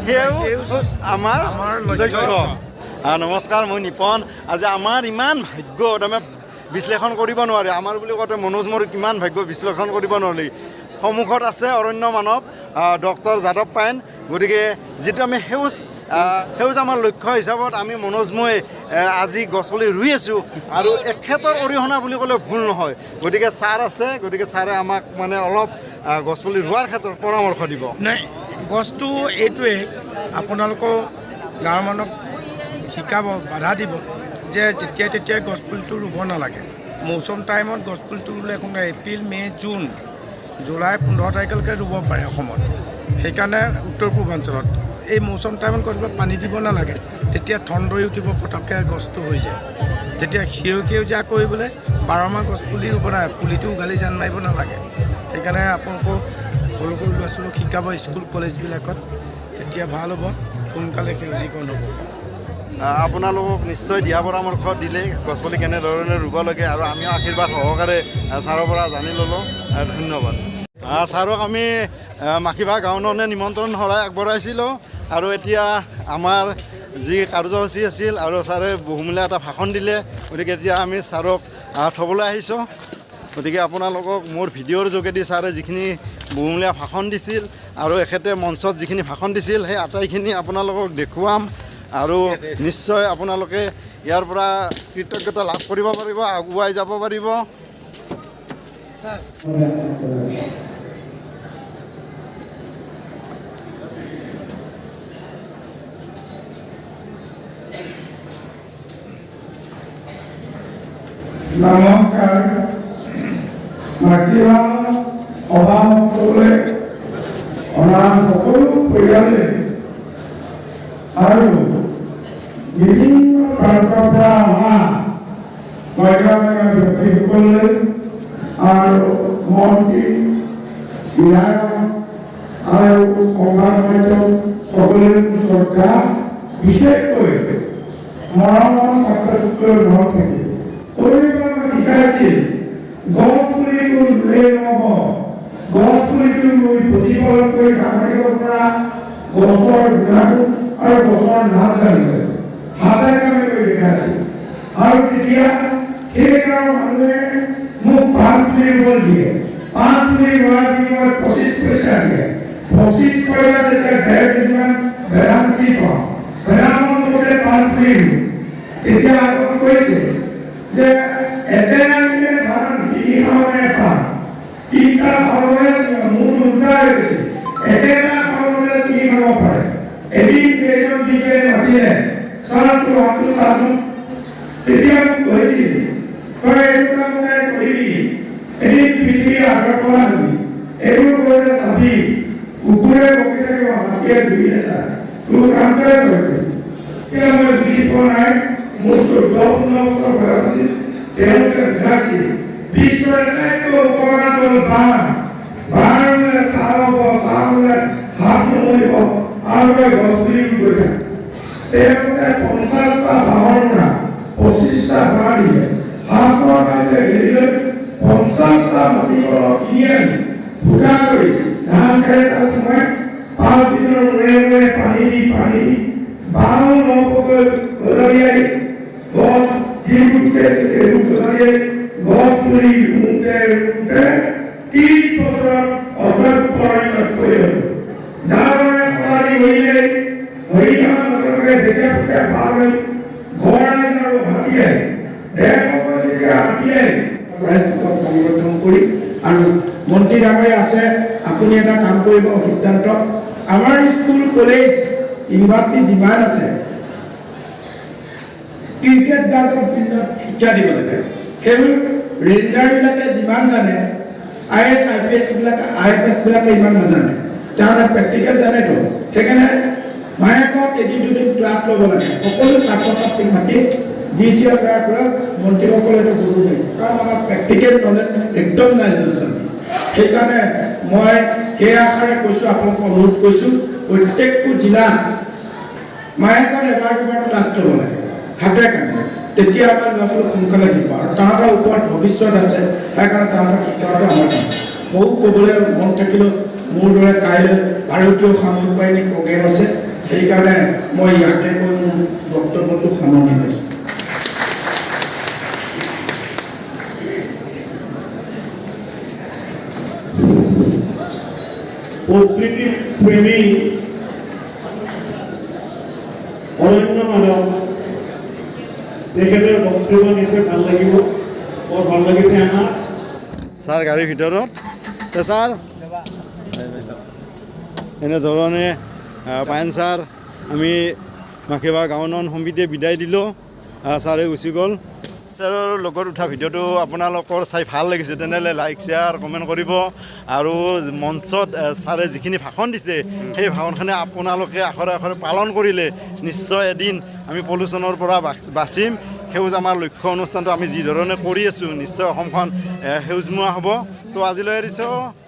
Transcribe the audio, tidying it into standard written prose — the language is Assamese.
আমাৰ লক্ষ্য। নমস্কাৰ, মই নিপন। আজি আমাৰ ইমান ভাগ্য তাৰমানে বিশ্লেষণ কৰিব নোৱাৰে। আমাৰ বুলি কওঁতে মনোজ মোৰ কিমান ভাগ্য বিশ্লেষণ কৰিব নোৱাৰি। সন্মুখত আছে অৰণ্য মানৱ ডক্টৰ যাদৱ পায়েং। গতিকে যিটো আমি সেউজ আমাৰ লক্ষ্য হিচাপত আমি মনোজ মই আজি গছপুলি ৰুই আছোঁ আৰু এখেতৰ অৰিহণা বুলি ক'লে ভুল নহয়। গতিকে ছাৰ আছে, গতিকে ছাৰে আমাক মানে অলপ গছপুলি ৰোৱাৰ ক্ষেত্ৰত পৰামৰ্শ দিব। নাই, গছটো এইটোৱে আপোনালোকৰ গাঁৱৰ মানুহক শিকাব, বাধা দিব যে যেতিয়াই তেতিয়াই গছপুলিটো ৰুব নালাগে। মৌচুম টাইমত গছপুলিটো ৰুলে এখন এপ্ৰিল, মে', জুন, জুলাই 15 তাৰিখলৈকে ৰুব পাৰে অসমত। সেইকাৰণে উত্তৰ পূৰ্বাঞ্চলত এই মৌচুম টাইমত গছবিলাক পানী দিব নালাগে। তেতিয়া ঠন ধৰি উঠিব, পটককৈ গছটো হৈ যায়। তেতিয়া সেউজীয়া কৰিবলৈ 12 মাহ গছপুলি ৰুব নালাগে, পুলিটো উঘালি জান মাৰিব নালাগে। সেইকাৰণে আপোনালোকক সৰু সৰু ল'ৰা ছোৱালীক শিকাব স্কুল কলেজবিলাকত, তেতিয়া ভাল হ'ব, সোনকালে সেউজীকৰণ হ'ব। আপোনালোকক নিশ্চয় দিহা পৰামৰ্শ দিলে গছপুলি কেনেধৰণে ৰুব লাগে আৰু আমিও আশীৰ্বাদ সহকাৰে ছাৰৰ পৰা জানি ল'লোঁ। ধন্যবাদ। ছাৰক আমি মাখিবা গাঁৱনে নিমন্ত্ৰণ আগবঢ়াইছিলোঁ আৰু এতিয়া আমাৰ যি কাৰ্যসূচী আছিল আৰু ছাৰে বহুমূলীয়া এটা ভাষণ দিলে। গতিকে এতিয়া আমি ছাৰক থ'বলৈ আহিছোঁ। গতিকে আপোনালোকক মোৰ ভিডিঅ'ৰ যোগেদি ছাৰে যিখিনি বহুমূলীয়া ভাষণ দিছিল আৰু এখেতে মঞ্চত যিখিনি ভাষণ দিছিল সেই আটাইখিনি আপোনালোকক দেখুৱাম আৰু নিশ্চয় আপোনালোকে ইয়াৰ পৰা কৃতজ্ঞতা লাভ কৰিব পাৰিব, আগুৱাই যাব পাৰিব। নমস্কাৰ। মাতৃভা সভাসকলে অনা সকলো পৰিয়ালে আৰু বিভিন্ন প্ৰান্তৰ পৰা অহা গণ্যমান্য ব্যক্তিসকলে আৰু মন্ত্ৰী, বিধায়ক আৰু সংবাদ মাধ্যম সকলোৰে শ্ৰদ্ধা, বিশেষকৈ মৰমৰ ছাত্ৰ ছাত্ৰীৰ ঘৰত থাকি শিকাইছিল গছ পুলিটো ৰুলেই নহ'ব, গছ পুলিটো ৰুই প্ৰতিপালন কৰি ডাঙৰ কৰা, গছৰ গুণাগুণ আৰু গছৰ নাম জানিব হাতে কামে কৰি দেখাইছিল। আৰু তেতিয়া সেই গাঁৱৰ মানুহে মোক পাণ পুলি ৰুবলৈ দিয়ে। পাণ পুলি ৰোৱাৰ বিনিময়ত 25 পইচা দিয়ে। 25 পইচা যেতিয়া 1.5 কেজিমান বেৰাম পুলি পাওঁ, বেৰামৰ মতে পাণ পুলি ৰুওঁ। তেতিয়া আগত কৈছে যে একেৰা ধান 3 খাওঁনে পাণ, 3টা খাবলৈ মোৰ দুটা হৈ গৈছে। একেটা খাওঁতে 3 খাব পাৰে। এদিন কেইজন দিকে মাতিলে, ছাৰটো আপনি চাচোন। তেতিয়া মোক কৈছিল, তই এইটো কাম কৰিবি, এদিন পৃথিৱীৰ আদৰ্শনা হবি, এইবোৰ কৰিলে চাবি কুকুৰে বকি থাকিব, হাতীয়ে ধুইলে চা, তোৰ কামটোৱে কৰিবি। এতিয়া মই বুজি পোৱা নাই, মোৰ 14-15 বছৰ বয়স আছিল। তেওঁলোকে বুজাইছিল বিশ্বৰ আটাইতকৈ উপকাৰী হ'ল বাঁহ। বাঁহ ৰুলে ছাঁ হ'ব, ছাঁ হ'লে হাত নমৰিব আৰু গছ পুলি ৰুই থাকে। তেওঁলোকে 50টা বাঁহৰ পৰা 25টা বাঁহ দিলে। হাতৰ কাইলৈ ঘেৰিলৈ 50টা মাটি কলহ কিনি আনি ফুটা কৰি ধান খেৰ তাত সোমাই 5 দিনৰ মূৰে মূৰে পানী দি বাঁহ নপকৈ গজালিয়াই গছ যিবোৰ গছ পুলি ৰুওঁতে 30 বছৰত অব্যৱহাৰিত কৰি হ'ল। যাৰ বাবে সলালি কৰিলে হৰিণাৰ লগে দেখে ফুটে ভাল হৈ ঘৰ আইন আৰু হাতীয়ে 150 যেতিয়া হাতীয়ে স্বাস্থ্যক সংৰক্ষণ কৰি আৰু মন্ত্ৰী ডাঙৰীয়া আছে, আপুনি এটা কাম কৰিব সিদ্ধান্ত, আমাৰ স্কুল কলেজ ইউনিভাৰ্চিটি যিমান আছে ক্ৰিকেট গাৰ্ডৰ ফিল্ডত শিক্ষা দিব লাগে। সেইবোৰ ৰেঞ্জাৰবিলাকে যিমান জানে, IAS IPS বিলাকে ইমান নাজানে, তেওঁলোকে প্ৰেক্টিকেল জানেতো। সেইকাৰণে মাহেকত এদিন দুদিন ক্লাছ ল'ব লাগে। সকলো ছাত্ৰ ছাত্ৰীক মাতি DCৰ পৰা মন্ত্ৰীসকলেতো গুৰু দিয়ে, কাৰণ আমাৰ প্ৰেক্টিকেল নলেজ একদম নাই। সেইকাৰণে মই সেই আশাৰে কৈছোঁ, আপোনালোকক অনুৰোধ কৰিছোঁ, প্ৰত্যেকটো জিলাত মাহেকত এবাৰ দুবাৰ ক্লাছ ল'ব লাগে হাতে কামে। তেতিয়া আমাৰ ল'ৰা ছোৱালী সোনকালে শিকিব আৰু তাহাঁতৰ ওপৰত ভৱিষ্যত আছে। সেইকাৰণে তাহাঁতক শিকোৱাটো আমাৰ কাম। বহু ক'বলৈ মন থাকিলেও মোৰ দৰে কাইলৈ ভাৰতীয় সামৰিক বাহিনী প্ৰগ্ৰেম আছে, সেইকাৰণে মই ইয়াকে কৈ মোৰ বক্তব্যটো সামৰণি মাৰিছোঁ। প্ৰকৃতি প্ৰেমী অৰণ্য মানব তেখেতৰ বক্তব্য নিশ্চয় ভাল লাগিব বৰ ভাল লাগিছে আমাৰ ছাৰ গাড়ীৰ ভিতৰত ছাৰ এনেধৰণে পায়েন ছাৰ আমি মাখিবা গাঁও উন্নয়ন সমিতিয়ে বিদায় দিলোঁ ছাৰে গুচি গ'ল ছাৰৰ লগত উঠা ভিডিঅ'টো আপোনালোকৰ চাই ভাল লাগিছে তেনেহ'লে লাইক শ্বেয়াৰ কমেণ্ট কৰিব আৰু মঞ্চত ছাৰে যিখিনি ভাষণ দিছে সেই ভাষণখিনি আপোনালোকে আখৰে আখৰে পালন কৰিলে নিশ্চয় এদিন আমি পলিউশ্যনৰ পৰা বাচিম সেউজ আমাৰ লক্ষ্য অনুষ্ঠানটো আমি যি ধৰণে কৰি আছোঁ নিশ্চয় অসমখন সেউজমুৱা হ'ব তো আজিলৈ এৰিছোঁ